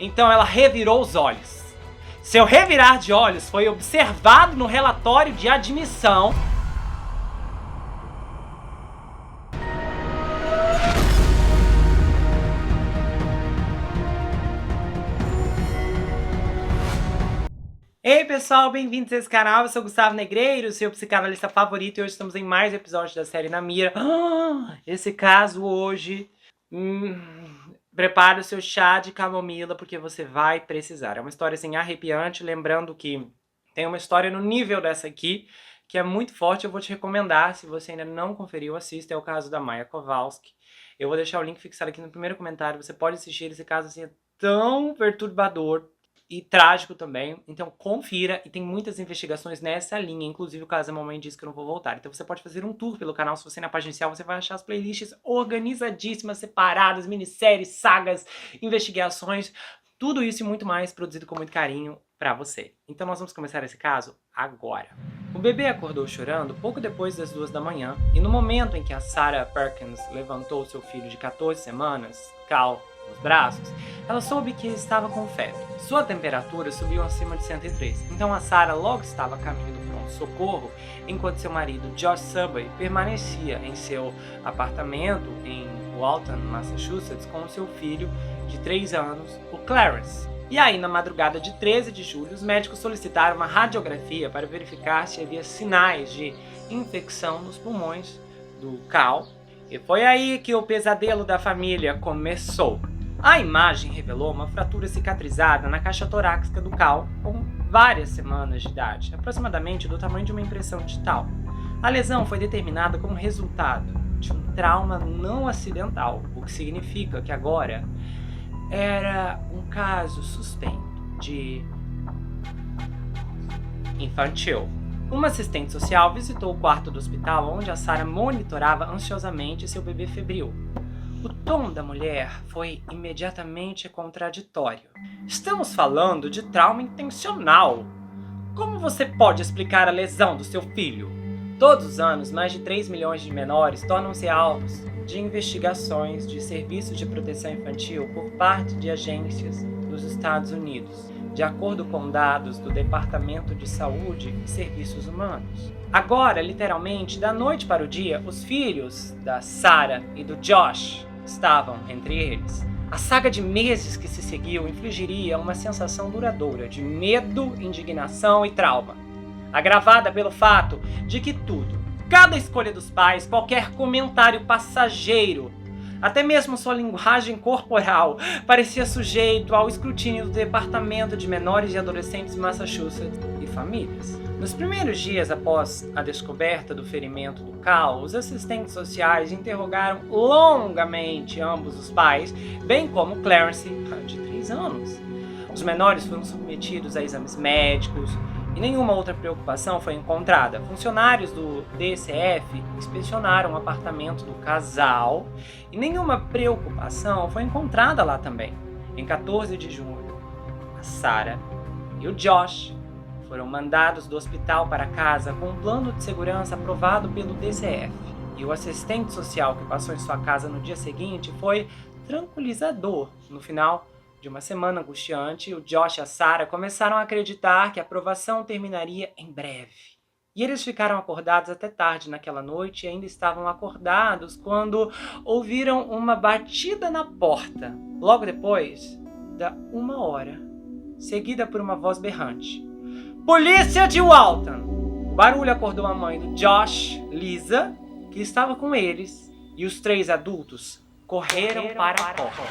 Então ela revirou os olhos. Seu revirar de olhos foi observado no relatório de admissão. Ei pessoal, bem-vindos a esse canal, eu sou o Gustavo Negreiro, seu psicanalista favorito, e hoje estamos em mais um episódio da série Na Mira. Esse caso hoje, prepara o seu chá de camomila porque você vai precisar. É uma história assim arrepiante, lembrando que tem uma história no nível dessa aqui, que é muito forte, eu vou te recomendar, se você ainda não conferiu, assista, é o caso da Maia Kowalski. Eu vou deixar o link fixado aqui no primeiro comentário, você pode assistir, esse caso assim é tão perturbador e trágico também, então confira, e tem muitas investigações nessa linha, inclusive o caso da mamãe disse que eu não vou voltar, então você pode fazer um tour pelo canal, se você ir na página inicial, você vai achar as playlists organizadíssimas, separadas, minisséries, sagas, investigações, tudo isso e muito mais produzido com muito carinho pra você. Então nós vamos começar esse caso agora. O bebê acordou chorando pouco depois das 2 da manhã, e no momento em que a Sarah Perkins levantou seu filho de 14 semanas, Cal, nos braços, ela soube que ele estava com febre. Sua temperatura subiu acima de 103, então a Sarah logo estava a caminho do pronto-socorro, enquanto seu marido, Josh Subway, permanecia em seu apartamento em Walton, Massachusetts, com seu filho de 3 anos, o Clarence. E aí, na madrugada de 13 de julho, os médicos solicitaram uma radiografia para verificar se havia sinais de infecção nos pulmões do Cal, e foi aí que o pesadelo da família começou. A imagem revelou uma fratura cicatrizada na caixa torácica do Cal, com várias semanas de idade, aproximadamente do tamanho de uma impressão digital. A lesão foi determinada como resultado de um trauma não acidental, o que significa que agora era um caso suspeito de infantil. Uma assistente social visitou o quarto do hospital onde a Sarah monitorava ansiosamente seu bebê febril. O tom da mulher foi imediatamente contraditório. Estamos falando de trauma intencional. Como você pode explicar a lesão do seu filho? Todos os anos, mais de 3 milhões de menores tornam-se alvos de investigações de serviços de proteção infantil por parte de agências dos Estados Unidos, de acordo com dados do Departamento de Saúde e Serviços Humanos. Agora, literalmente, da noite para o dia, os filhos da Sarah e do Josh estavam entre eles. A saga de meses que se seguiu infligiria uma sensação duradoura de medo, indignação e trauma, agravada pelo fato de que tudo, cada escolha dos pais, qualquer comentário passageiro, até mesmo sua linguagem corporal, parecia sujeito ao escrutínio do Departamento de Menores e Adolescentes de Massachusetts e Famílias. Nos primeiros dias após a descoberta do ferimento do Cal, os assistentes sociais interrogaram longamente ambos os pais, bem como Clarence, de 3 anos. Os menores foram submetidos a exames médicos, e nenhuma outra preocupação foi encontrada. Funcionários do DCF inspecionaram o apartamento do casal e nenhuma preocupação foi encontrada lá também. Em 14 de junho, a Sarah e o Josh foram mandados do hospital para casa com um plano de segurança aprovado pelo DCF. E o assistente social que passou em sua casa no dia seguinte foi tranquilizador. No final de uma semana angustiante, o Josh e a Sarah começaram a acreditar que a aprovação terminaria em breve. E eles ficaram acordados até tarde naquela noite e ainda estavam acordados quando ouviram uma batida na porta. Logo depois da 1 hora, seguida por uma voz berrante. Polícia de Walton! O barulho acordou a mãe do Josh, Lisa, que estava com eles, e os 3 adultos correram para a porta.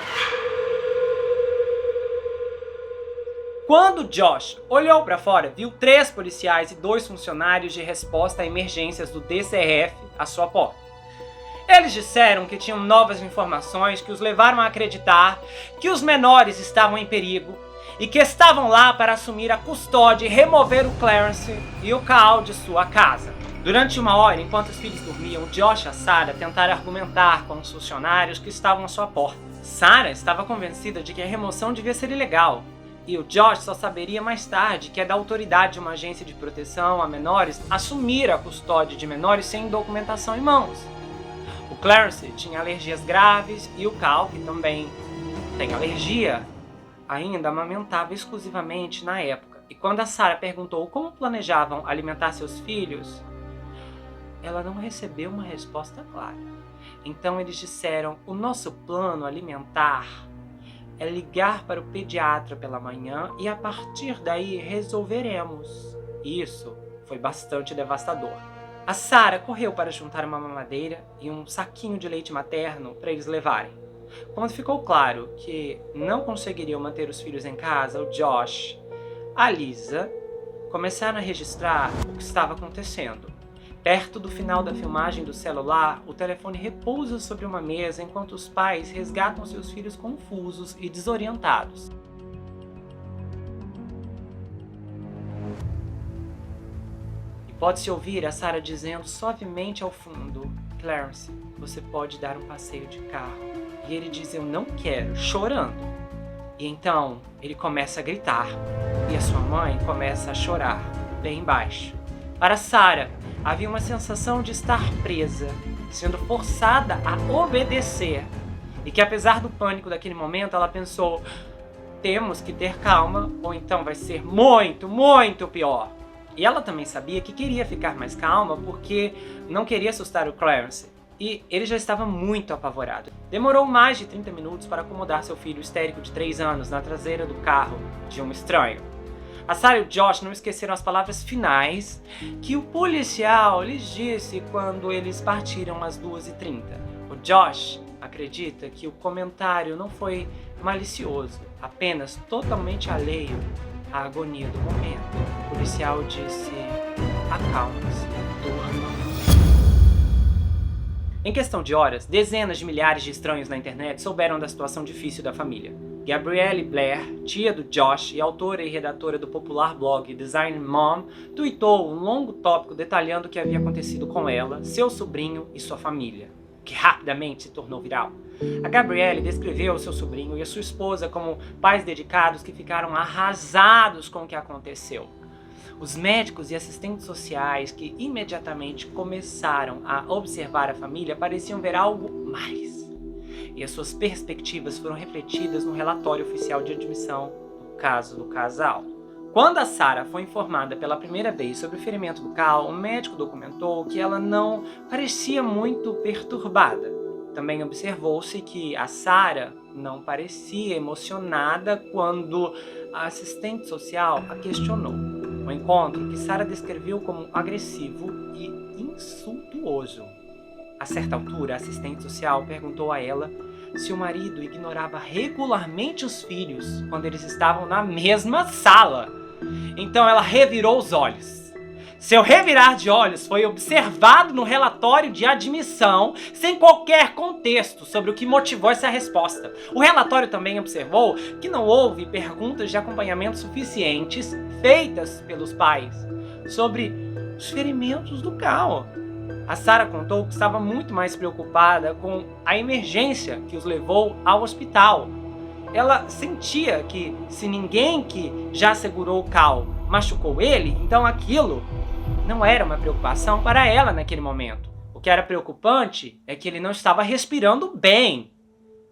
Quando Josh olhou para fora, viu 3 policiais e 2 funcionários de resposta a emergências do DCF à sua porta. Eles disseram que tinham novas informações que os levaram a acreditar que os menores estavam em perigo e que estavam lá para assumir a custódia e remover o Clarence e o Cal de sua casa. Durante 1 hora, enquanto os filhos dormiam, Josh e a Sarah tentaram argumentar com os funcionários que estavam à sua porta. Sarah estava convencida de que a remoção devia ser ilegal. E o Josh só saberia mais tarde que é da autoridade de uma agência de proteção a menores assumir a custódia de menores sem documentação em mãos. O Clarence tinha alergias graves e o Cal, que também tem alergia, ainda amamentava exclusivamente na época. E quando a Sarah perguntou como planejavam alimentar seus filhos, ela não recebeu uma resposta clara. Então eles disseram: o nosso plano alimentar é ligar para o pediatra pela manhã e a partir daí resolveremos. Isso foi bastante devastador. A Sarah correu para juntar uma mamadeira e um saquinho de leite materno para eles levarem. Quando ficou claro que não conseguiriam manter os filhos em casa, o Josh, a Lisa, começaram a registrar o que estava acontecendo. Perto do final da filmagem do celular, o telefone repousa sobre uma mesa enquanto os pais resgatam seus filhos confusos e desorientados. E pode-se ouvir a Sarah dizendo suavemente ao fundo: Clarence, você pode dar um passeio de carro. E ele diz: eu não quero, chorando. E então ele começa a gritar e a sua mãe começa a chorar, bem baixo. Para Sarah, havia uma sensação de estar presa, sendo forçada a obedecer. E que apesar do pânico daquele momento, ela pensou: temos que ter calma, ou então vai ser muito, muito pior. E ela também sabia que queria ficar mais calma porque não queria assustar o Clarence. E ele já estava muito apavorado. Demorou mais de 30 minutos para acomodar seu filho histérico de 3 anos na traseira do carro de um estranho. A Sarah e o Josh não esqueceram as palavras finais que o policial lhes disse quando eles partiram às 2h30. O Josh acredita que o comentário não foi malicioso, apenas totalmente alheio à agonia do momento. O policial disse: acalme-se, durma. Em questão de horas, dezenas de milhares de estranhos na internet souberam da situação difícil da família. Gabrielle Blair, tia do Josh e autora e redatora do popular blog Design Mom, tweetou um longo tópico detalhando o que havia acontecido com ela, seu sobrinho e sua família, que rapidamente se tornou viral. A Gabrielle descreveu seu sobrinho e a sua esposa como pais dedicados que ficaram arrasados com o que aconteceu. Os médicos e assistentes sociais que imediatamente começaram a observar a família pareciam ver algo mais. E as suas perspectivas foram refletidas no relatório oficial de admissão do caso do casal. Quando a Sarah foi informada pela primeira vez sobre o ferimento do Cal, o médico documentou que ela não parecia muito perturbada. Também observou-se que a Sarah não parecia emocionada quando a assistente social a questionou. Um encontro que Sarah descreveu como agressivo e insultuoso. A certa altura, a assistente social perguntou a ela se o marido ignorava regularmente os filhos quando eles estavam na mesma sala. Então ela revirou os olhos. Seu revirar de olhos foi observado no relatório de admissão sem qualquer contexto sobre o que motivou essa resposta. O relatório também observou que não houve perguntas de acompanhamento suficientes feitas pelos pais sobre os ferimentos do Cal. A Sarah contou que estava muito mais preocupada com a emergência que os levou ao hospital. Ela sentia que se ninguém que já segurou o Cal machucou ele, então aquilo não era uma preocupação para ela naquele momento. O que era preocupante é que ele não estava respirando bem.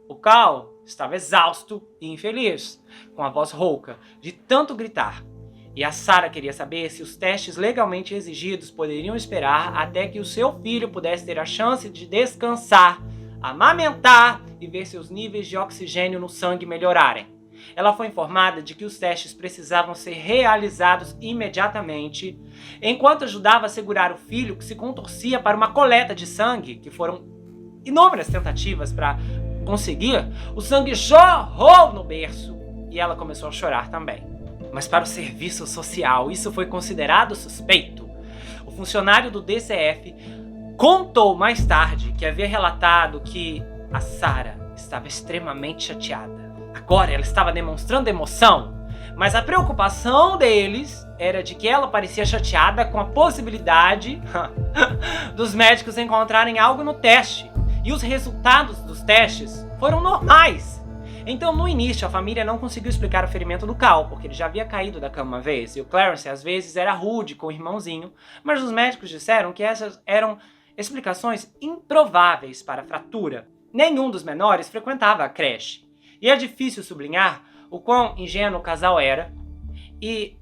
O Cal estava exausto e infeliz, com a voz rouca, de tanto gritar. E a Sarah queria saber se os testes legalmente exigidos poderiam esperar até que o seu filho pudesse ter a chance de descansar, amamentar e ver seus níveis de oxigênio no sangue melhorarem. Ela foi informada de que os testes precisavam ser realizados imediatamente, enquanto ajudava a segurar o filho que se contorcia para uma coleta de sangue, que foram inúmeras tentativas para conseguir. O sangue jorrou no berço e ela começou a chorar também. Mas para o serviço social, isso foi considerado suspeito. O funcionário do DCF contou mais tarde que havia relatado que a Sarah estava extremamente chateada. Agora ela estava demonstrando emoção, mas a preocupação deles era de que ela parecia chateada com a possibilidade dos médicos encontrarem algo no teste. E os resultados dos testes foram normais. Então, no início, a família não conseguiu explicar o ferimento do Cal, porque ele já havia caído da cama uma vez, e o Clarence, às vezes, era rude com o irmãozinho, mas os médicos disseram que essas eram explicações improváveis para a fratura. Nenhum dos menores frequentava a creche. E é difícil sublinhar o quão ingênuo o casal era, e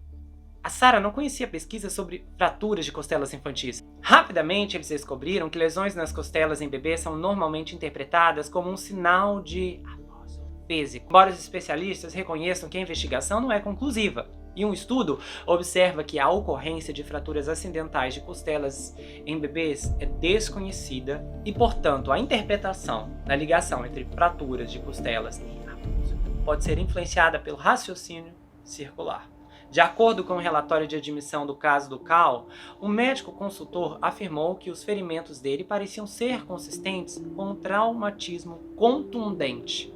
a Sarah não conhecia pesquisas sobre fraturas de costelas infantis. Rapidamente eles descobriram que lesões nas costelas em bebês são normalmente interpretadas como um sinal de abuso físico, embora os especialistas reconheçam que a investigação não é conclusiva. E um estudo observa que a ocorrência de fraturas acidentais de costelas em bebês é desconhecida e, portanto, a interpretação da ligação entre fraturas de costelas e abuso pode ser influenciada pelo raciocínio circular. De acordo com o relatório de admissão do caso do Cal, o médico consultor afirmou que os ferimentos dele pareciam ser consistentes com um traumatismo contundente,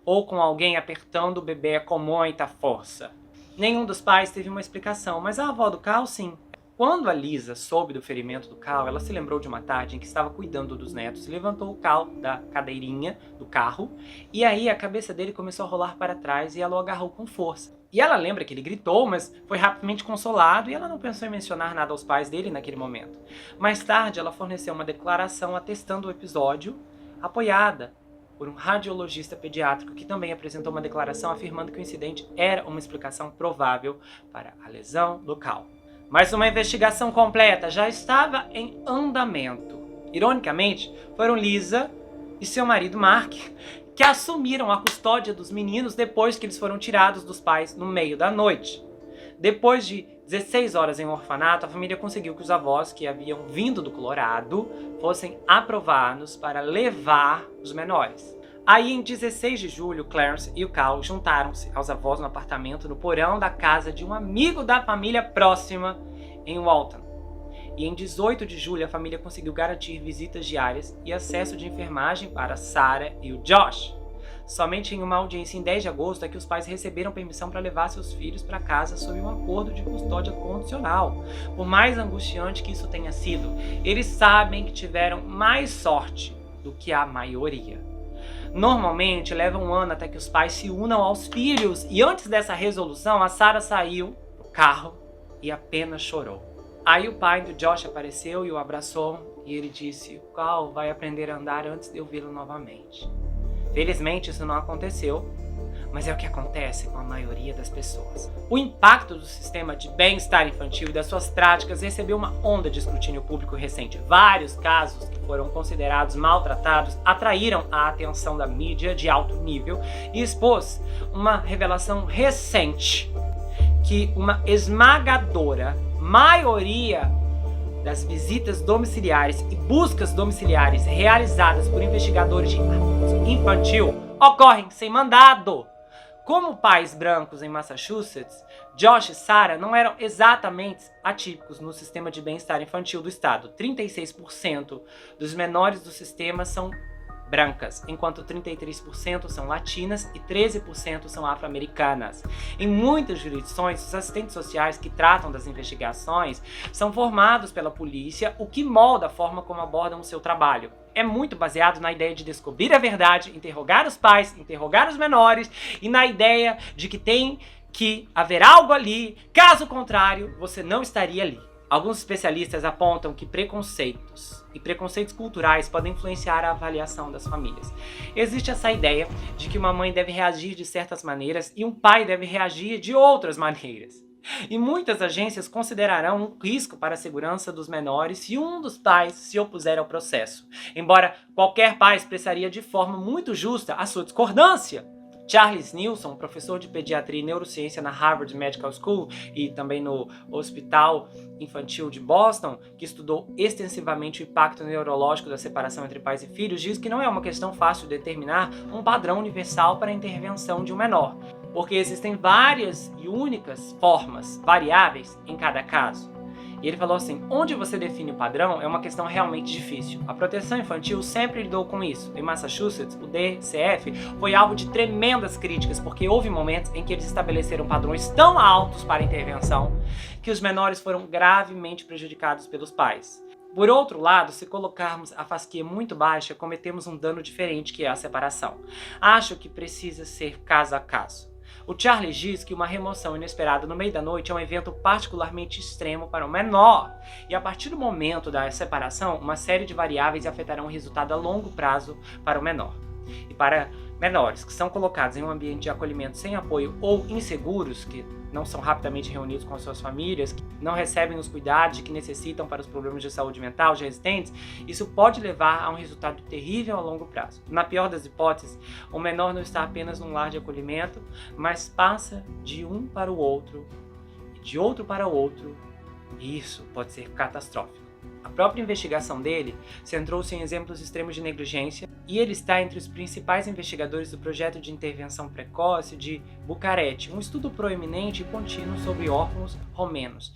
ou com alguém apertando o bebê com muita força. Nenhum dos pais teve uma explicação, mas a avó do Cal sim. Quando a Lisa soube do ferimento do Cal, ela se lembrou de uma tarde em que estava cuidando dos netos e levantou o Cal da cadeirinha do carro, e aí a cabeça dele começou a rolar para trás e ela o agarrou com força. E ela lembra que ele gritou, mas foi rapidamente consolado e ela não pensou em mencionar nada aos pais dele naquele momento. Mais tarde, ela forneceu uma declaração atestando o episódio, apoiada por um radiologista pediátrico que também apresentou uma declaração afirmando que o incidente era uma explicação provável para a lesão do Cal. Mas uma investigação completa já estava em andamento. Ironicamente, foram Lisa e seu marido Mark que assumiram a custódia dos meninos depois que eles foram tirados dos pais no meio da noite. Depois de 16 horas em um orfanato, a família conseguiu que os avós que haviam vindo do Colorado fossem aprovados para levar os menores. Aí, em 16 de julho, Clarence e o Cal juntaram-se aos avós no apartamento no porão da casa de um amigo da família próxima em Walton. E em 18 de julho, a família conseguiu garantir visitas diárias e acesso de enfermagem para Sarah e o Josh. Somente em uma audiência em 10 de agosto é que os pais receberam permissão para levar seus filhos para casa sob um acordo de custódia condicional. Por mais angustiante que isso tenha sido, eles sabem que tiveram mais sorte do que a maioria. Normalmente leva um ano até que os pais se unam aos filhos, e antes dessa resolução, a Sarah saiu do carro e apenas chorou. Aí o pai do Josh apareceu e o abraçou e ele disse: "O Cal vai aprender a andar antes de eu vê-lo novamente." Felizmente isso não aconteceu, mas é o que acontece com a maioria das pessoas. O impacto do sistema de bem-estar infantil e das suas práticas recebeu uma onda de escrutínio público recente. Vários casos que foram considerados maltratados atraíram a atenção da mídia de alto nível e expôs uma revelação recente que uma esmagadora maioria das visitas domiciliares e buscas domiciliares realizadas por investigadores de abuso infantil ocorrem sem mandado. Como pais brancos em Massachusetts, Josh e Sarah não eram exatamente atípicos no sistema de bem-estar infantil do estado. 36% dos menores do sistema são brancas, enquanto 33% são latinas e 13% são afro-americanas. Em muitas jurisdições, os assistentes sociais que tratam das investigações são formados pela polícia, o que molda a forma como abordam o seu trabalho. É muito baseado na ideia de descobrir a verdade, interrogar os pais, interrogar os menores e na ideia de que tem que haver algo ali, caso contrário, você não estaria ali. Alguns especialistas apontam que preconceitos e preconceitos culturais podem influenciar a avaliação das famílias. Existe essa ideia de que uma mãe deve reagir de certas maneiras e um pai deve reagir de outras maneiras. E muitas agências considerarão um risco para a segurança dos menores se um dos pais se opuser ao processo, embora qualquer pai expressaria de forma muito justa a sua discordância. Charles Nilsson, professor de pediatria e neurociência na Harvard Medical School e também no Hospital Infantil de Boston, que estudou extensivamente o impacto neurológico da separação entre pais e filhos, diz que não é uma questão fácil de determinar um padrão universal para a intervenção de um menor, porque existem várias e únicas formas variáveis em cada caso. E ele falou assim: onde você define o padrão é uma questão realmente difícil. A proteção infantil sempre lidou com isso. Em Massachusetts, o DCF foi alvo de tremendas críticas, porque houve momentos em que eles estabeleceram padrões tão altos para a intervenção que os menores foram gravemente prejudicados pelos pais. Por outro lado, se colocarmos a fasquia muito baixa, cometemos um dano diferente, que é a separação. Acho que precisa ser caso a caso. O Charles diz que uma remoção inesperada no meio da noite é um evento particularmente extremo para o menor. E a partir do momento da separação, uma série de variáveis afetarão o resultado a longo prazo para o menor. E para menores que são colocados em um ambiente de acolhimento sem apoio ou inseguros, que não são rapidamente reunidos com as suas famílias, que não recebem os cuidados que necessitam para os problemas de saúde mental já existentes, isso pode levar a um resultado terrível a longo prazo. Na pior das hipóteses, o menor não está apenas num lar de acolhimento, mas passa de um para o outro, e de outro para o outro, e isso pode ser catastrófico. A própria investigação dele centrou-se em exemplos extremos de negligência e ele está entre os principais investigadores do projeto de intervenção precoce de Bucarete, um estudo proeminente e contínuo sobre órfãos romenos.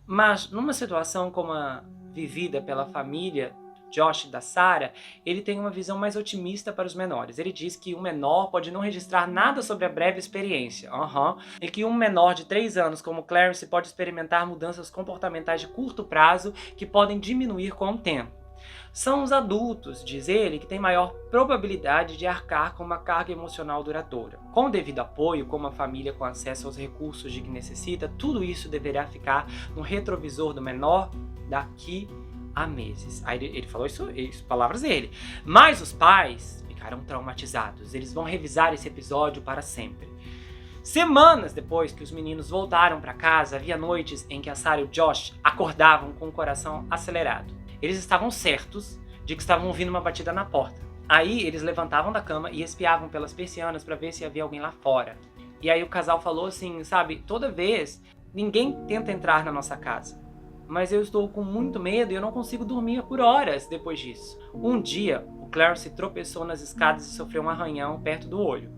Mas numa situação como a vivida pela família Josh e da Sarah, ele tem uma visão mais otimista para os menores. Ele diz que um menor pode não registrar nada sobre a breve experiência, e que um menor de 3 anos como Clarence pode experimentar mudanças comportamentais de curto prazo que podem diminuir com o tempo. São os adultos, diz ele, que têm maior probabilidade de arcar com uma carga emocional duradoura. Com o devido apoio, como a família com acesso aos recursos de que necessita, tudo isso deverá ficar no retrovisor do menor daqui a meses. Aí ele falou isso, palavras dele. Mas os pais ficaram traumatizados. Eles vão revisar esse episódio para sempre. Semanas depois que os meninos voltaram para casa, havia noites em que a Sarah e o Josh acordavam com o coração acelerado. Eles estavam certos de que estavam ouvindo uma batida na porta. Aí eles levantavam da cama e espiavam pelas persianas para ver se havia alguém lá fora. E aí o casal falou assim, sabe, toda vez ninguém tenta entrar na nossa casa. Mas eu estou com muito medo e eu não consigo dormir por horas depois disso. Um dia, o Clarence tropeçou nas escadas e sofreu um arranhão perto do olho.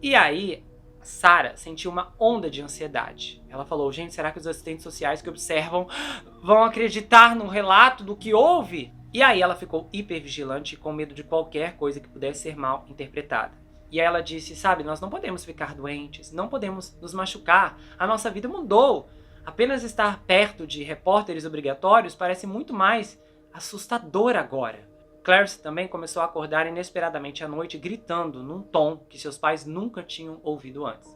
E aí, Sarah sentiu uma onda de ansiedade. Ela falou, gente, será que os assistentes sociais que observam vão acreditar no relato do que houve? E aí ela ficou hipervigilante com medo de qualquer coisa que pudesse ser mal interpretada. E aí ela disse, sabe, nós não podemos ficar doentes, não podemos nos machucar, a nossa vida mudou. Apenas estar perto de repórteres obrigatórios parece muito mais assustador agora. Clarence também começou a acordar inesperadamente à noite, gritando num tom que seus pais nunca tinham ouvido antes.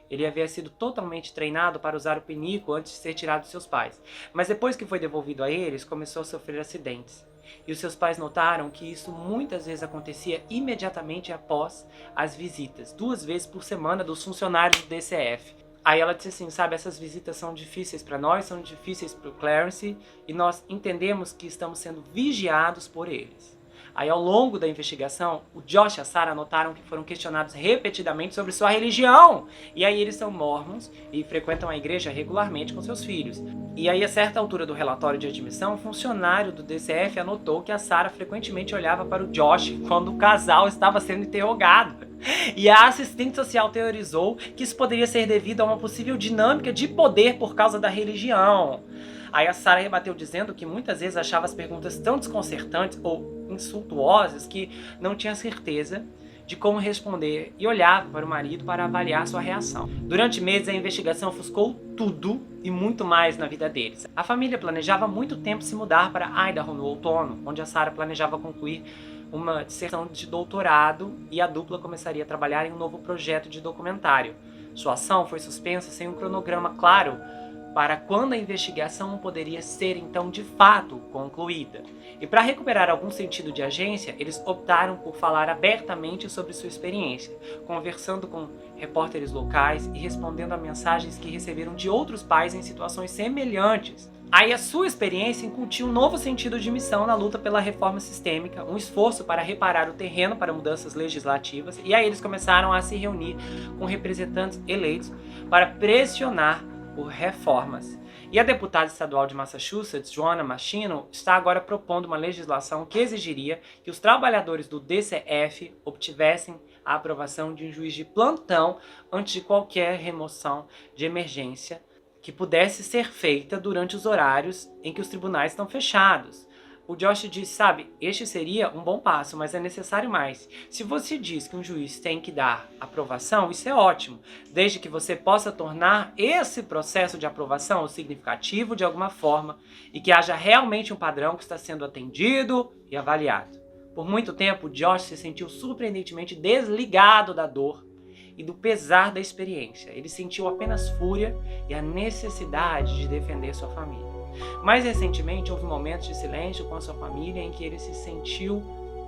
Ele havia sido totalmente treinado para usar o pinico antes de ser tirado de seus pais, mas depois que foi devolvido a eles, começou a sofrer acidentes. E os seus pais notaram que isso muitas vezes acontecia imediatamente após as visitas, 2 vezes por semana, dos funcionários do DCF. Aí ela disse assim, sabe, essas visitas são difíceis para nós, são difíceis para o Clarence, e nós entendemos que estamos sendo vigiados por eles. Aí ao longo da investigação, o Josh e a Sarah notaram que foram questionados repetidamente sobre sua religião. E aí eles são mormons e frequentam a igreja regularmente com seus filhos. E aí a certa altura do relatório de admissão, um funcionário do DCF anotou que a Sarah frequentemente olhava para o Josh quando o casal estava sendo interrogado. E a assistente social teorizou que isso poderia ser devido a uma possível dinâmica de poder por causa da religião. Aí a Sarah rebateu dizendo que muitas vezes achava as perguntas tão desconcertantes ou insultuosas que não tinha certeza de como responder e olhava para o marido para avaliar sua reação. Durante meses a investigação ofuscou tudo e muito mais na vida deles. A família planejava há muito tempo se mudar para Idaho no outono, onde a Sarah planejava concluir uma dissertação de doutorado e a dupla começaria a trabalhar em um novo projeto de documentário. Sua ação foi suspensa sem um cronograma claro para quando a investigação poderia ser então de fato concluída. E para recuperar algum sentido de agência, eles optaram por falar abertamente sobre sua experiência, conversando com repórteres locais e respondendo a mensagens que receberam de outros pais em situações semelhantes. Aí a sua experiência incutiu um novo sentido de missão na luta pela reforma sistêmica, um esforço para reparar o terreno para mudanças legislativas, e aí eles começaram a se reunir com representantes eleitos para pressionar por reformas. E a deputada estadual de Massachusetts, Joanna Machino, está agora propondo uma legislação que exigiria que os trabalhadores do DCF obtivessem a aprovação de um juiz de plantão antes de qualquer remoção de emergência que pudesse ser feita durante os horários em que os tribunais estão fechados. O Josh disse, sabe, este seria um bom passo, mas é necessário mais. Se você diz que um juiz tem que dar aprovação, isso é ótimo, desde que você possa tornar esse processo de aprovação significativo de alguma forma e que haja realmente um padrão que está sendo atendido e avaliado. Por muito tempo, Josh se sentiu surpreendentemente desligado da dor e do pesar da experiência. Ele sentiu apenas fúria e a necessidade de defender sua família. Mais recentemente, houve momentos de silêncio com a sua família em que ele se sentiu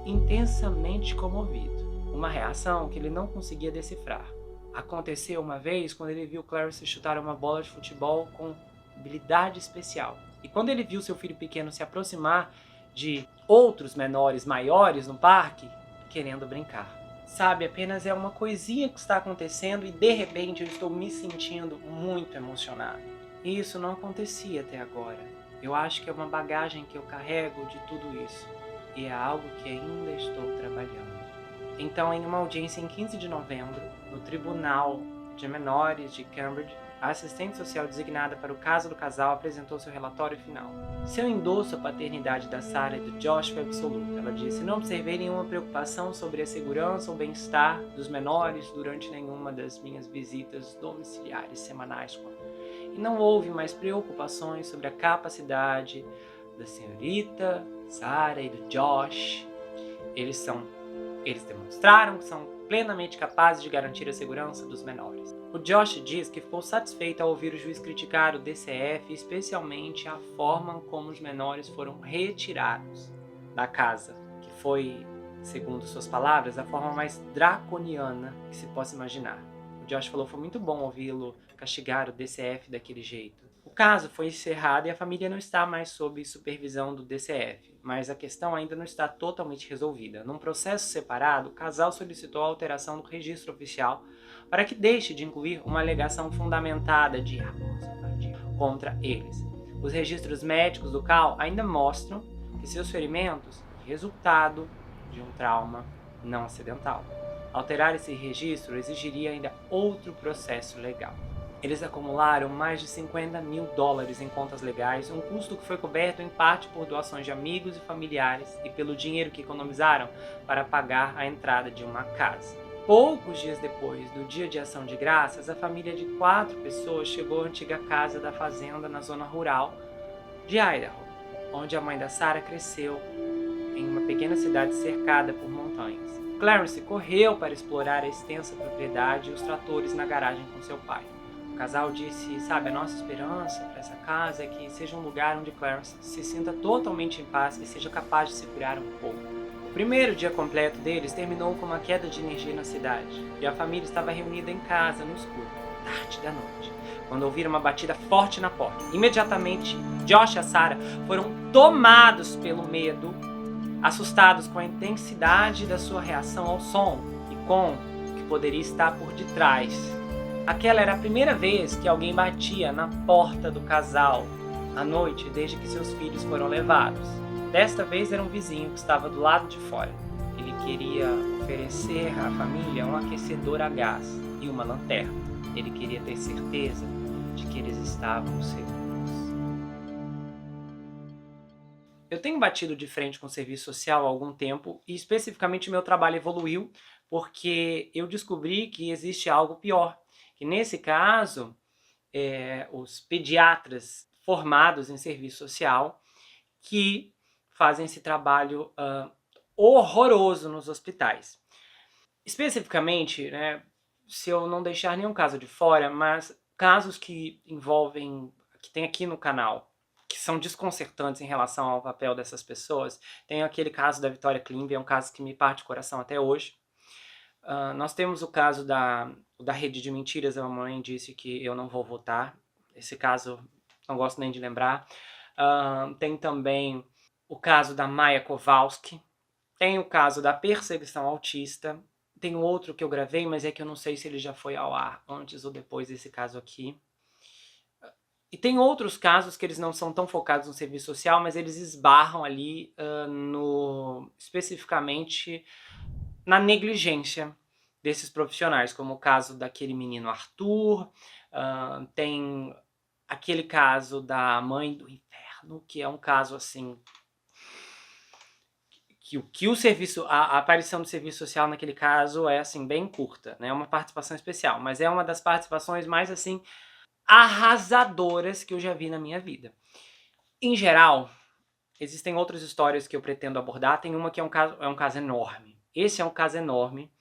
intensamente comovido. uma reação que ele não conseguia decifrar. Aconteceu uma vez quando ele viu Clarence chutar uma bola de futebol com habilidade especial. E quando ele viu seu filho pequeno se aproximar de outros menores maiores no parque, querendo brincar. Sabe, apenas é uma coisinha que está acontecendo e de repente eu estou me sentindo muito emocionado. E isso não acontecia até agora. Eu acho que é uma bagagem que eu carrego de tudo isso. E é algo que ainda estou trabalhando. Então, em uma audiência em 15 de novembro, no Tribunal de Menores de Cambridge, a assistente social designada para o caso do casal apresentou seu relatório final. Seu endosso à paternidade da Sarah e do Josh foi absoluto. Ela disse: não observei nenhuma preocupação sobre a segurança ou bem-estar dos menores durante nenhuma das minhas visitas domiciliares semanais. E não houve mais preocupações sobre a capacidade da senhorita Sarah e do Josh. Eles demonstraram que são plenamente capazes de garantir a segurança dos menores. O Josh diz que ficou satisfeito ao ouvir o juiz criticar o DCF, especialmente a forma como os menores foram retirados da casa, que foi, segundo suas palavras, a forma mais draconiana que se possa imaginar. O Josh falou que foi muito bom ouvi-lo castigar o DCF daquele jeito. O caso foi encerrado e a família não está mais sob supervisão do DCF, mas a questão ainda não está totalmente resolvida. Num processo separado, o casal solicitou a alteração do registro oficial para que deixe de incluir uma alegação fundamentada de abuso infantil contra eles. Os registros médicos do Cal ainda mostram que seus ferimentos resultado de um trauma não acidental. Alterar esse registro exigiria ainda outro processo legal. Eles acumularam mais de $50 mil em contas legais, um custo que foi coberto em parte por doações de amigos e familiares e pelo dinheiro que economizaram para pagar a entrada de uma casa. Poucos dias depois do Dia de Ação de Graças, a família de 4 pessoas chegou à antiga casa da fazenda na zona rural de Idaho, onde a mãe da Sarah cresceu em uma pequena cidade cercada por montanhas. Clarence correu para explorar a extensa propriedade e os tratores na garagem com seu pai. O casal disse, a nossa esperança para essa casa é que seja um lugar onde Clarence se sinta totalmente em paz e seja capaz de se curar um pouco. O primeiro dia completo deles terminou com uma queda de energia na cidade, e a família estava reunida em casa, no escuro, tarde da noite, quando ouviram uma batida forte na porta. Imediatamente, Josh e a Sarah foram tomados pelo medo, assustados com a intensidade da sua reação ao som e com o que poderia estar por detrás. Aquela era a primeira vez que alguém batia na porta do casal à noite desde que seus filhos foram levados. Desta vez era um vizinho que estava do lado de fora. Ele queria oferecer à família um aquecedor a gás e uma lanterna. Ele queria ter certeza de que eles estavam seguros. Eu tenho batido de frente com o serviço social há algum tempo e especificamente meu trabalho evoluiu porque eu descobri que existe algo pior. Que nesse caso, os pediatras formados em serviço social que fazem esse trabalho horroroso nos hospitais. Especificamente, se eu não deixar nenhum caso de fora, mas casos que envolvem, que tem aqui no canal, que são desconcertantes em relação ao papel dessas pessoas, tem aquele caso da Victoria Klimbee, é um caso que me parte o coração até hoje. Nós temos o caso da rede de mentiras, a mamãe disse que eu não vou votar. Esse caso não gosto nem de lembrar. Tem também o caso da Maya Kowalski. Tem o caso da perseguição autista. Tem outro que eu gravei, mas é que eu não sei se ele já foi ao ar antes ou depois desse caso aqui. E tem outros casos que eles não são tão focados no serviço social, mas eles esbarram ali especificamente na negligência desses profissionais, como o caso daquele menino Arthur, tem aquele caso da mãe do inferno, que é um caso assim, que a aparição do serviço social naquele caso é assim bem curta, né? É uma participação especial, mas é uma das participações mais assim arrasadoras que eu já vi na minha vida. Em geral, existem outras histórias que eu pretendo abordar. Tem uma que é um caso enorme. Esse é um caso enorme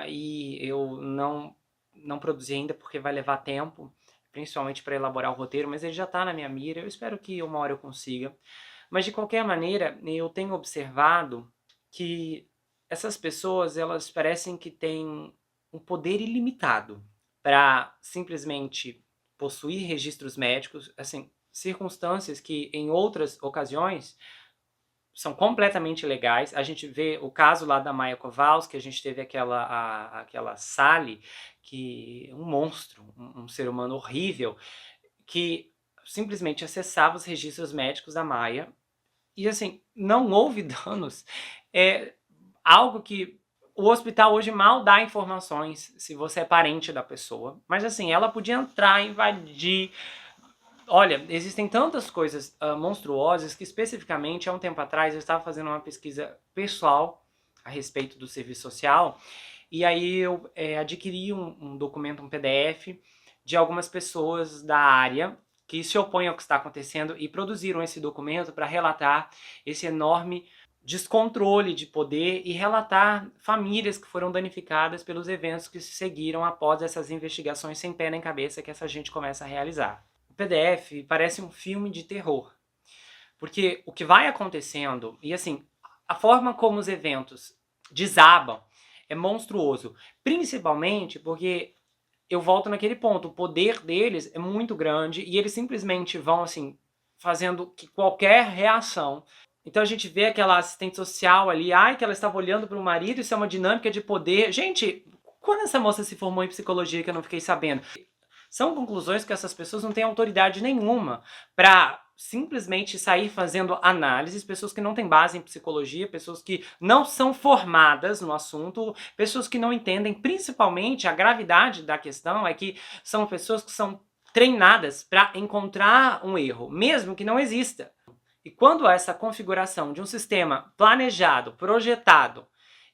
e eu não produzi ainda porque vai levar tempo, principalmente para elaborar o roteiro, mas ele já está na minha mira. Eu espero que uma hora eu consiga. Mas de qualquer maneira, eu tenho observado que essas pessoas, elas parecem que têm um poder ilimitado para simplesmente possuir registros médicos, assim, circunstâncias que em outras ocasiões são completamente legais. A gente vê o caso lá da Maia Kowalski, a gente teve aquela Sally, que um monstro, um ser humano horrível, que simplesmente acessava os registros médicos da Maia e, assim, não houve danos. É algo que o hospital hoje mal dá informações se você é parente da pessoa, mas, assim, ela podia entrar, invadir. Olha, existem tantas coisas monstruosas que, especificamente, há um tempo atrás, eu estava fazendo uma pesquisa pessoal a respeito do serviço social, e aí eu adquiri um documento, um PDF, de algumas pessoas da área que se opõem ao que está acontecendo e produziram esse documento para relatar esse enorme descontrole de poder e relatar famílias que foram danificadas pelos eventos que se seguiram após essas investigações sem pé nem cabeça que essa gente começa a realizar. O PDF parece um filme de terror, porque o que vai acontecendo, e assim, a forma como os eventos desabam é monstruoso, principalmente porque eu volto naquele ponto, o poder deles é muito grande e eles simplesmente vão, assim, fazendo que qualquer reação. Então a gente vê aquela assistente social ali, ai, que ela estava olhando para o marido, isso é uma dinâmica de poder. Gente, quando essa moça se formou em psicologia que eu não fiquei sabendo? São conclusões que essas pessoas não têm autoridade nenhuma para simplesmente sair fazendo análises, pessoas que não têm base em psicologia, pessoas que não são formadas no assunto, pessoas que não entendem, principalmente a gravidade da questão é que são pessoas que são treinadas para encontrar um erro, mesmo que não exista. E quando há essa configuração de um sistema planejado, projetado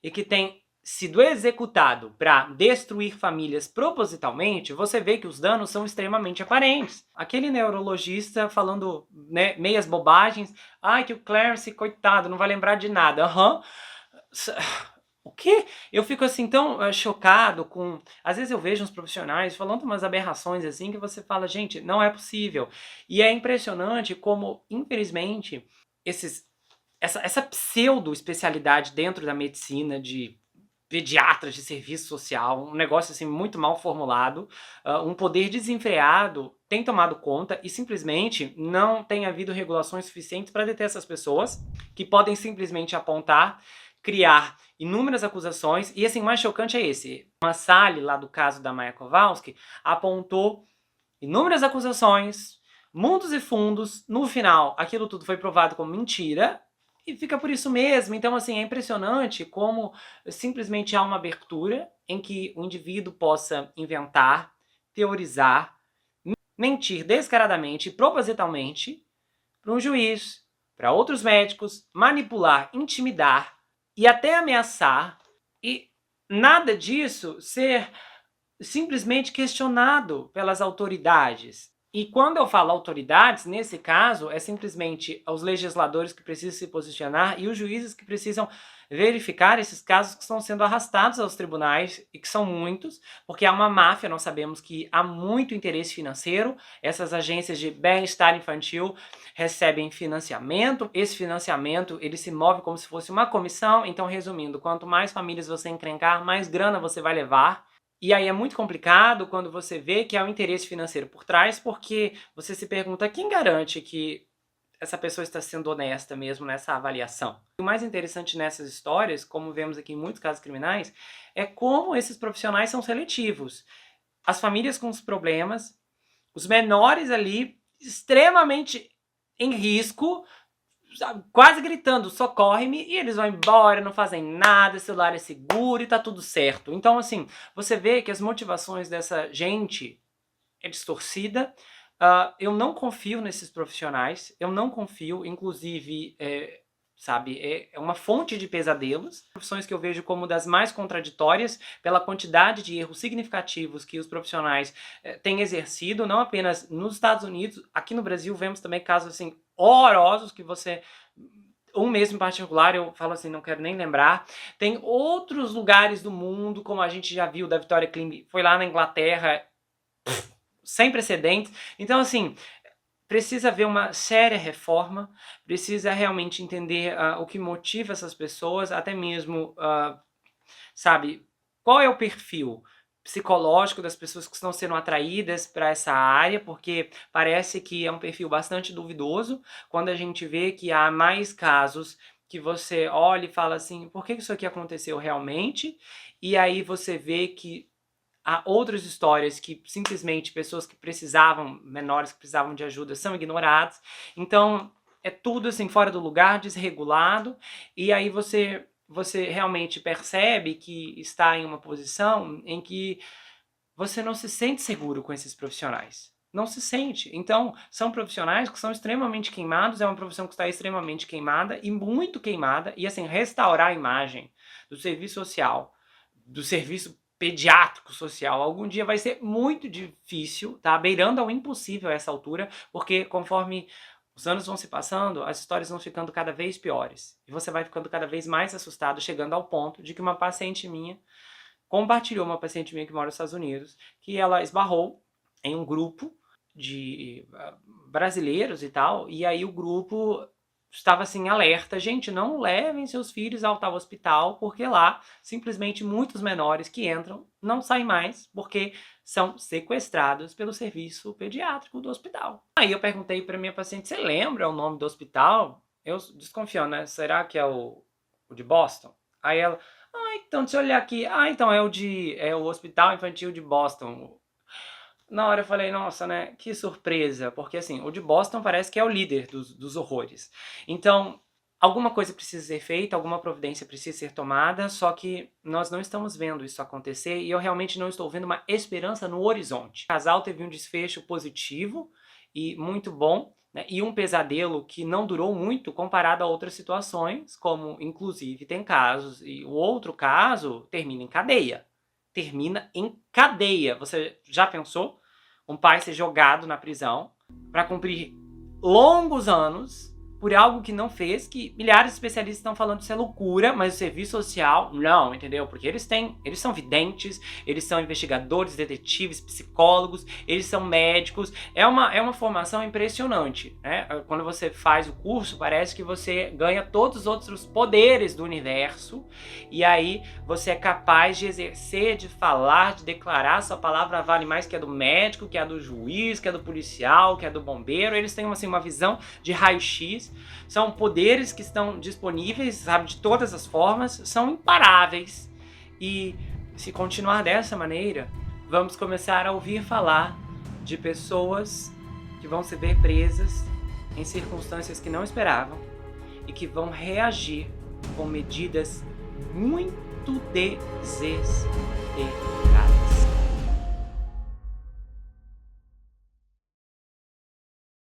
e que tem sido executado para destruir famílias propositalmente, você vê que os danos são extremamente aparentes. Aquele neurologista falando, né, meias bobagens, ai, que o Clarence, coitado, não vai lembrar de nada. Aham. O quê? Eu fico assim tão chocado com... Às vezes eu vejo uns profissionais falando umas aberrações assim que você fala, gente, não é possível. E é impressionante como, infelizmente, essa pseudo-especialidade dentro da medicina de pediatras de serviço social, um negócio assim muito mal formulado, um poder desenfreado tem tomado conta e simplesmente não tem havido regulações suficientes para deter essas pessoas que podem simplesmente apontar, criar inúmeras acusações, e assim, o mais chocante é esse. Uma Sally, lá do caso da Maia Kowalski, apontou inúmeras acusações, mundos e fundos, no final aquilo tudo foi provado como mentira, e fica por isso mesmo. Então, assim, é impressionante como simplesmente há uma abertura em que o indivíduo possa inventar, teorizar, mentir descaradamente e propositalmente para um juiz, para outros médicos, manipular, intimidar e até ameaçar, e nada disso ser simplesmente questionado pelas autoridades. E quando eu falo autoridades, nesse caso, é simplesmente os legisladores que precisam se posicionar e os juízes que precisam verificar esses casos que estão sendo arrastados aos tribunais, e que são muitos, porque há uma máfia, nós sabemos que há muito interesse financeiro, essas agências de bem-estar infantil recebem financiamento, esse financiamento ele se move como se fosse uma comissão. Então, resumindo, quanto mais famílias você encrencar, mais grana você vai levar. E aí é muito complicado quando você vê que há um interesse financeiro por trás, porque você se pergunta quem garante que essa pessoa está sendo honesta mesmo nessa avaliação. O mais interessante nessas histórias, como vemos aqui em muitos casos criminais, é como esses profissionais são seletivos. As famílias com os problemas, os menores ali extremamente em risco, quase gritando, socorre-me, e eles vão embora, não fazem nada, o celular é seguro e tá tudo certo. Então, assim, você vê que as motivações dessa gente é distorcida. Eu não confio nesses profissionais, eu não confio, inclusive, sabe, é uma fonte de pesadelos. Profissões que eu vejo como das mais contraditórias pela quantidade de erros significativos que os profissionais têm exercido, não apenas nos Estados Unidos, aqui no Brasil vemos também casos assim horrorosos que você... Um mesmo em particular, eu falo assim, não quero nem lembrar. Tem outros lugares do mundo, como a gente já viu da Victoria Klim, foi lá na Inglaterra, sem precedentes. Então, assim, precisa haver uma séria reforma, precisa realmente entender o que motiva essas pessoas, até mesmo, sabe, qual é o perfil psicológico das pessoas que estão sendo atraídas para essa área, porque parece que é um perfil bastante duvidoso, quando a gente vê que há mais casos que você olha e fala assim: "Por que isso aqui aconteceu realmente?", e aí você vê que há outras histórias que simplesmente pessoas que precisavam, menores que precisavam de ajuda, são ignoradas. Então, é tudo assim fora do lugar, desregulado, e aí você realmente percebe que está em uma posição em que você não se sente seguro com esses profissionais. Não se sente. Então, são profissionais que são extremamente queimados, é uma profissão que está extremamente queimada e muito queimada, e assim, restaurar a imagem do serviço social, do serviço pediátrico social, algum dia vai ser muito difícil, tá? Beirando ao impossível a essa altura, porque conforme os anos vão se passando, as histórias vão ficando cada vez piores. E você vai ficando cada vez mais assustado, chegando ao ponto de que uma paciente minha compartilhou, uma paciente minha que mora nos Estados Unidos, que ela esbarrou em um grupo de brasileiros e tal, e aí o grupo estava assim, alerta: gente, não levem seus filhos ao tal hospital, porque lá simplesmente muitos menores que entram não saem mais, porque são sequestrados pelo serviço pediátrico do hospital. Aí eu perguntei para minha paciente: você lembra o nome do hospital? Eu desconfio, né? Será que é o de Boston? Aí ela: então, deixa eu olhar aqui. Então é o Hospital Infantil de Boston. Na hora eu falei: nossa, né, que surpresa, porque assim, o de Boston parece que é o líder dos horrores. Então, alguma coisa precisa ser feita, alguma providência precisa ser tomada, só que nós não estamos vendo isso acontecer e eu realmente não estou vendo uma esperança no horizonte. O casal teve um desfecho positivo e muito bom, né, e um pesadelo que não durou muito comparado a outras situações, como inclusive tem casos, e o outro caso termina em cadeia. Termina em cadeia. Você já pensou? Um pai ser jogado na prisão para cumprir longos anos por algo que não fez, que milhares de especialistas estão falando que isso é loucura, mas o serviço social não, entendeu? Porque eles são videntes, eles são investigadores, detetives, psicólogos, eles são médicos, é uma formação impressionante, né? Quando você faz o curso, parece que você ganha todos os outros poderes do universo, e aí você é capaz de exercer, de falar, de declarar, sua palavra vale mais que a do médico, que a do juiz, que a do policial, que a do bombeiro. Eles têm assim, uma visão de raio-x. São poderes que estão disponíveis, sabe, de todas as formas, são imparáveis. E se continuar dessa maneira, vamos começar a ouvir falar de pessoas que vão se ver presas em circunstâncias que não esperavam e que vão reagir com medidas muito desesperadas.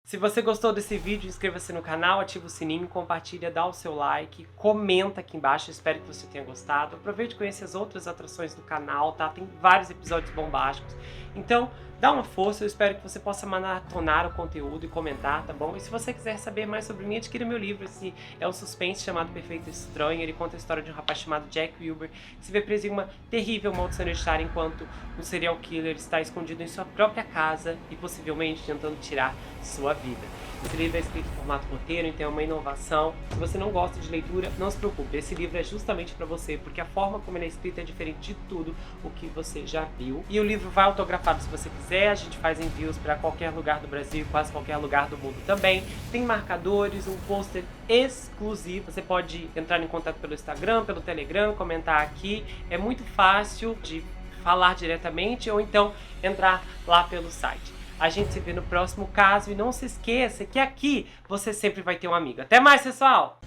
Se você gostou desse vídeo, inscreva-se no canal, ativa o sininho, compartilha, dá o seu like, comenta aqui embaixo, espero que você tenha gostado. Aproveite e conheça as outras atrações do canal, tá? Tem vários episódios bombásticos. Então, dá uma força, eu espero que você possa maratonar o conteúdo e comentar, tá bom? E se você quiser saber mais sobre mim, adquira meu livro. Esse é um suspense chamado Perfeito Estranho. Ele conta a história de um rapaz chamado Jack Wilber, que se vê preso em uma terrível maldição hereditária enquanto um serial killer está escondido em sua própria casa e possivelmente tentando tirar sua vida. Esse livro é escrito em formato roteiro, então é uma inovação. Se você não gosta de leitura, não se preocupe. Esse livro é justamente para você, porque a forma como ele é escrito é diferente de tudo o que você já viu. E o livro vai autografado se você quiser. A gente faz envios para qualquer lugar do Brasil, quase qualquer lugar do mundo também. Tem marcadores, um pôster exclusivo. Você pode entrar em contato pelo Instagram, pelo Telegram, comentar aqui. É muito fácil de falar diretamente ou então entrar lá pelo site. A gente se vê no próximo caso e não se esqueça que aqui você sempre vai ter um amigo. Até mais, pessoal!